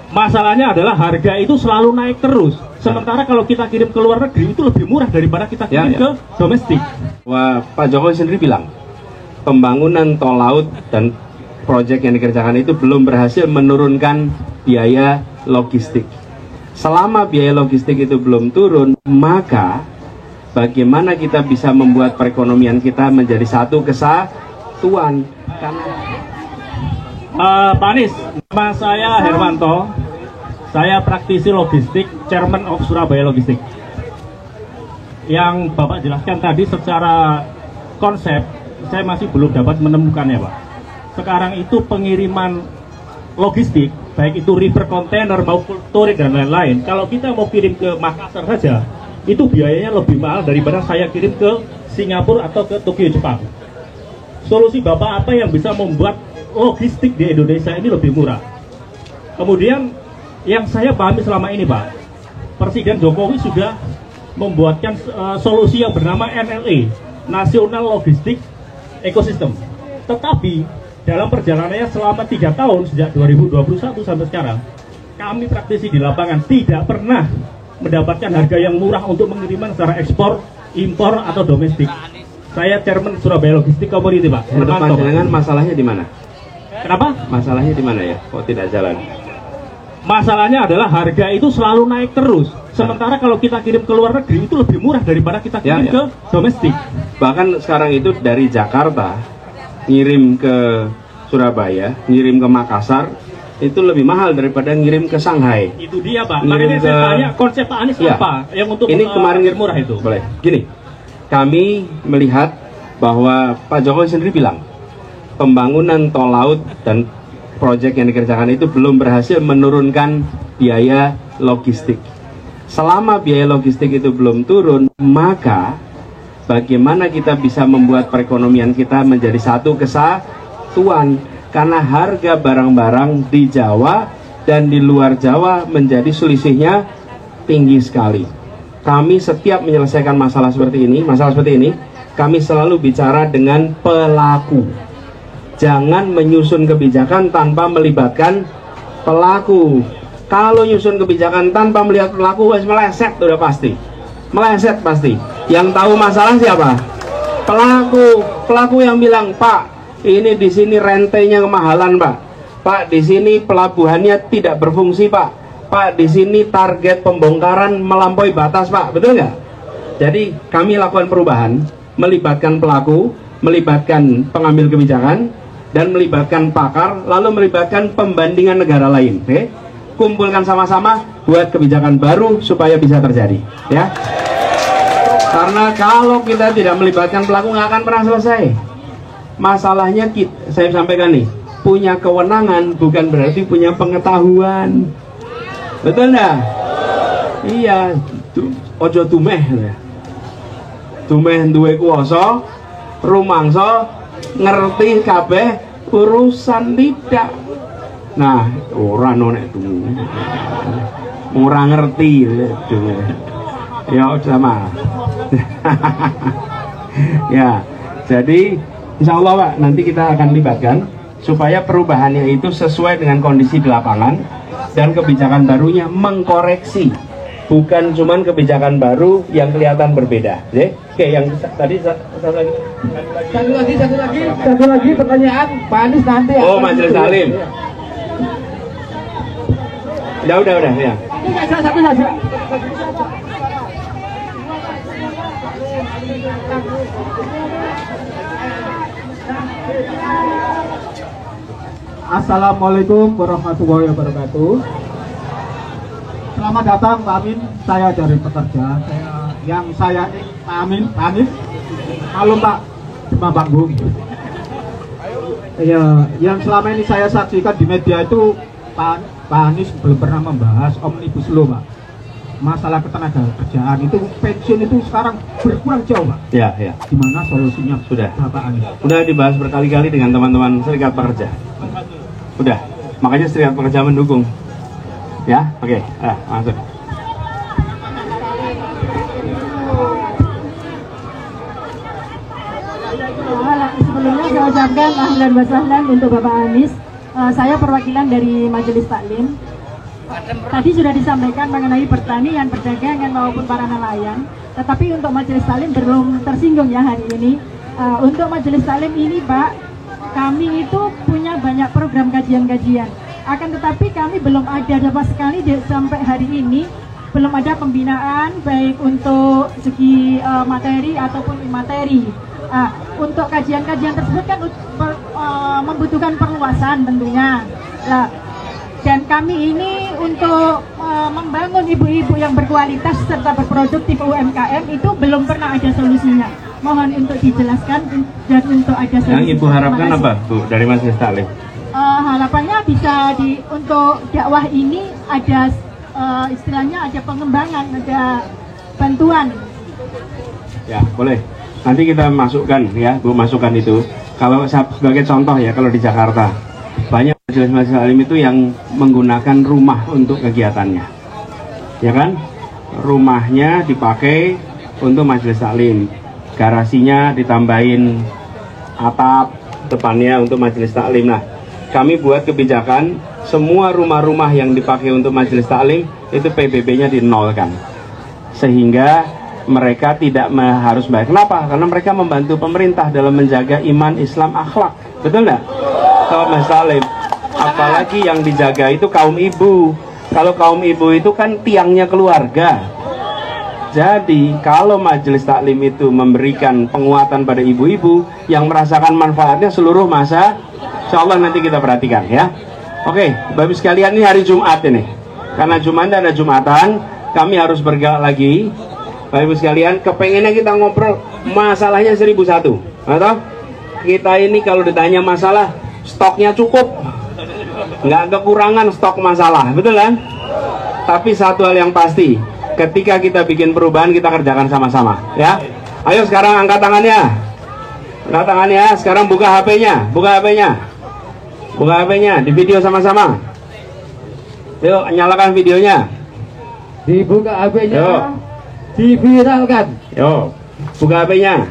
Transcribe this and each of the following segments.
Masalahnya adalah harga itu selalu naik terus. Sementara kalau kita kirim ke luar negeri itu lebih murah daripada kita kirim ke domestik. Wah, Pak Jokowi sendiri bilang pembangunan tol laut dan proyek yang dikerjakan itu belum berhasil menurunkan biaya logistik. Selama biaya logistik itu belum turun, maka bagaimana kita bisa membuat perekonomian kita menjadi satu kesatuan? Pak Anies, nama saya Hermanto. Saya praktisi logistik, Chairman of Surabaya Logistik. Yang Bapak jelaskan tadi secara konsep, saya masih belum dapat menemukannya, Pak. Sekarang itu pengiriman logistik, baik itu river container maupun touring dan lain-lain, kalau kita mau kirim ke Makassar saja, itu biayanya lebih mahal daripada saya kirim ke Singapura atau ke Tokyo, Jepang. Solusi Bapak apa yang bisa membuat logistik di Indonesia ini lebih murah? Kemudian yang saya pahami selama ini, Pak, Presiden Jokowi sudah membuatkan solusi yang bernama NLE, National Logistic Ecosystem. Tetapi dalam perjalanannya selama 3 tahun sejak 2021 sampai sekarang, kami praktisi di lapangan tidak pernah mendapatkan harga yang murah untuk pengiriman secara ekspor, impor atau domestik. Saya Chairman Surabaya Logistik Community, Pak. Menurut panjenengan masalahnya di mana? Kenapa? Masalahnya di mana ya? Kok tidak jalan? Masalahnya adalah harga itu selalu naik terus. Sementara kalau kita kirim ke luar negeri itu lebih murah daripada kita kirim ke domestik. Bahkan sekarang itu dari Jakarta ngirim ke Surabaya, ngirim ke Makassar itu lebih mahal daripada ngirim ke Shanghai. Itu dia, Pak. Makanya saya tanya konsep Pak Anies apa yang untuk ini kemarin murah itu. Boleh. Gini, kami melihat bahwa Pak Jokowi sendiri bilang pembangunan tol laut dan proyek yang dikerjakan itu belum berhasil menurunkan biaya logistik. Selama biaya logistik itu belum turun, maka bagaimana kita bisa membuat perekonomian kita menjadi satu kesatuan? Karena harga barang-barang di Jawa dan di luar Jawa menjadi selisihnya tinggi sekali. Kami setiap menyelesaikan masalah seperti ini, kami selalu bicara dengan pelaku. Jangan menyusun kebijakan tanpa melibatkan pelaku. Kalau nyusun kebijakan tanpa melihat pelaku, wes meleset udah pasti. Meleset pasti. Yang tahu masalah siapa? Pelaku. Pelaku yang bilang, "Pak, ini di sini rentenya kemahalan, Pak. Pak, di sini pelabuhannya tidak berfungsi, Pak. Pak, di sini target pembongkaran melampaui batas, Pak." Betul nggak? Jadi kami lakukan perubahan, melibatkan pelaku, melibatkan pengambil kebijakan, dan melibatkan pakar, lalu melibatkan pembandingan negara lain. Oke? Kumpulkan sama-sama, buat kebijakan baru supaya bisa terjadi. Ya. Karena kalau kita tidak melibatkan pelaku, nggak akan pernah selesai. Masalahnya saya sampaikan nih, punya kewenangan bukan berarti punya pengetahuan. Betul nggak? Iya. Ojo tumeh. Tumeh duwe kuwasa, rumangsa ngerti kabeh urusan tidak. Nah, ora nonek tuh. Ora ngerti tuh. Ya sama. Ya. Jadi insya Allah, Pak, nanti kita akan libatkan supaya perubahannya itu sesuai dengan kondisi di lapangan dan kebijakan barunya mengkoreksi, bukan cuman kebijakan baru yang kelihatan berbeda. Oke, yang tadi satu lagi pertanyaan Pak Anies nanti. Oh, Majelis Salim. Udah ya. Satu saja. Assalamualaikum warahmatullahi wabarakatuh. Selamat datang Pak Amin, saya dari pekerja. Pak Amin, Pak Anies. Halo Pak, cuma panggung. Ya, yang selama ini saya saksikan di media itu Pak Anies belum pernah membahas Omnibus Law, Pak. Masalah ketenaga kerjaan itu, pensiun itu sekarang berkurang jauh, Pak. Ya. Gimana solusinya? Sudah. Pak Anies. Sudah dibahas berkali-kali dengan teman-teman serikat pekerja. Udah, makanya serikat pekerja mendukung. Ya, oke, masuk. Sebelumnya saya ucapkan ahlan wa sahlan untuk Bapak Anies. Saya perwakilan dari Majelis Taklim. tadi sudah disampaikan mengenai pertanian, perdagangan maupun para nelayan. Tetapi untuk majelis taklim belum tersinggung ya hari ini. Untuk majelis taklim ini, Pak, kami itu punya banyak program kajian-kajian. Akan tetapi kami belum ada sama sekali sampai hari ini, belum ada pembinaan baik untuk segi materi ataupun imateri. Untuk kajian-kajian tersebut kan membutuhkan perluasan tentunya. Dan kami ini untuk membangun ibu-ibu yang berkualitas serta berproduktif UMKM itu belum pernah ada solusinya. Mohon untuk dijelaskan dan untuk ada solusi. Yang Ibu harapkan apa, Bu, dari Majelis Taklim? Harapannya bisa untuk dakwah ini ada istilahnya ada pengembangan, ada bantuan. Ya, boleh. Nanti kita masukkan ya, Bu, masukkan itu. Kalau sebagai contoh ya, kalau di Jakarta banyak majelis taklim itu yang menggunakan rumah untuk kegiatannya, ya kan? Rumahnya dipakai untuk majelis taklim, garasinya ditambahin atap depannya untuk majelis taklim. Nah, kami buat kebijakan semua rumah-rumah yang dipakai untuk majelis taklim itu PBB-nya dinolkan, sehingga mereka tidak harus bayar. Kenapa? Karena mereka membantu pemerintah dalam menjaga iman, Islam, akhlak. Betul nggak? Kalau majelis taklim, apalagi yang dijaga itu kaum ibu. Kalau kaum ibu itu kan tiangnya keluarga. Jadi kalau majelis taklim itu memberikan penguatan pada ibu-ibu yang merasakan manfaatnya seluruh masa, insya Allah nanti kita perhatikan ya. Oke, Bapak sekalian, ini hari Jumat ini. Karena Jumat ada Jumatan, kami harus bergerak lagi. Bapak Ibu sekalian, kepengennya kita ngobrol masalahnya 1001. Atau kita ini kalau ditanya masalah, stoknya cukup, nggak kekurangan stok masalah, betul kan? Tapi satu hal yang pasti, ketika kita bikin perubahan, kita kerjakan sama-sama, ya. Ayo sekarang angkat tangannya, angkat tangannya. Sekarang buka HP-nya, buka HP-nya, buka HP-nya, di video sama-sama. Yuk, nyalakan videonya. Dibuka HP-nya. Yuk. Diviralkan. Yo, buka HP-nya,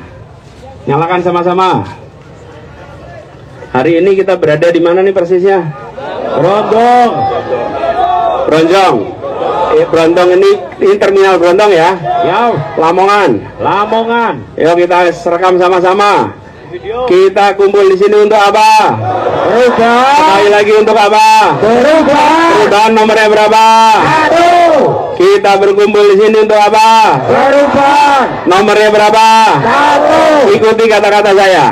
nyalakan sama-sama. Hari ini kita berada di mana nih persisnya? Brondong. Bronjong. Brondong ini terminal Brondong ya? Ya. Lamongan. Lamongan. Yo, kita rekam sama-sama. Kita kumpul di sini untuk apa? Perubahan. Sekali lagi untuk apa? Perubahan. Perubahan nomornya berapa? 1. Kita berkumpul di sini untuk apa? Perubahan. Nomornya berapa? 1. Ikuti kata-kata saya.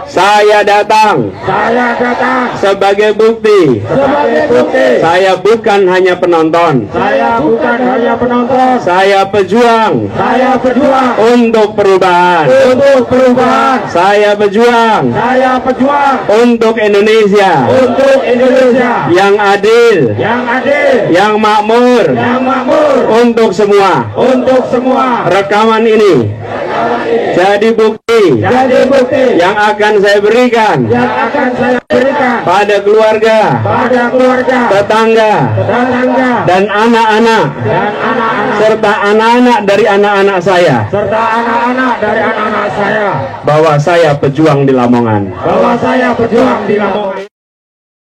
Saya datang Saya datang sebagai bukti. sebagai bukti. Saya bukan hanya penonton. Saya bukan hanya penonton. Saya pejuang Saya berjuang untuk perubahan. untuk perubahan. Saya pejuang Saya berjuang untuk Indonesia untuk Indonesia yang adil, yang adil, yang makmur, yang makmur, untuk semua. untuk semua. Rekaman ini jadi bukti Jadi bukti yang akan saya berikan yang akan saya berikan pada keluarga, pada keluarga, tetangga, tetangga, dan anak-anak, dan anak-anak, serta anak-anak dari anak-anak saya, serta anak-anak dari anak-anak saya, bahwa saya pejuang di Lamongan. bahwa saya berjuang di Lamongan.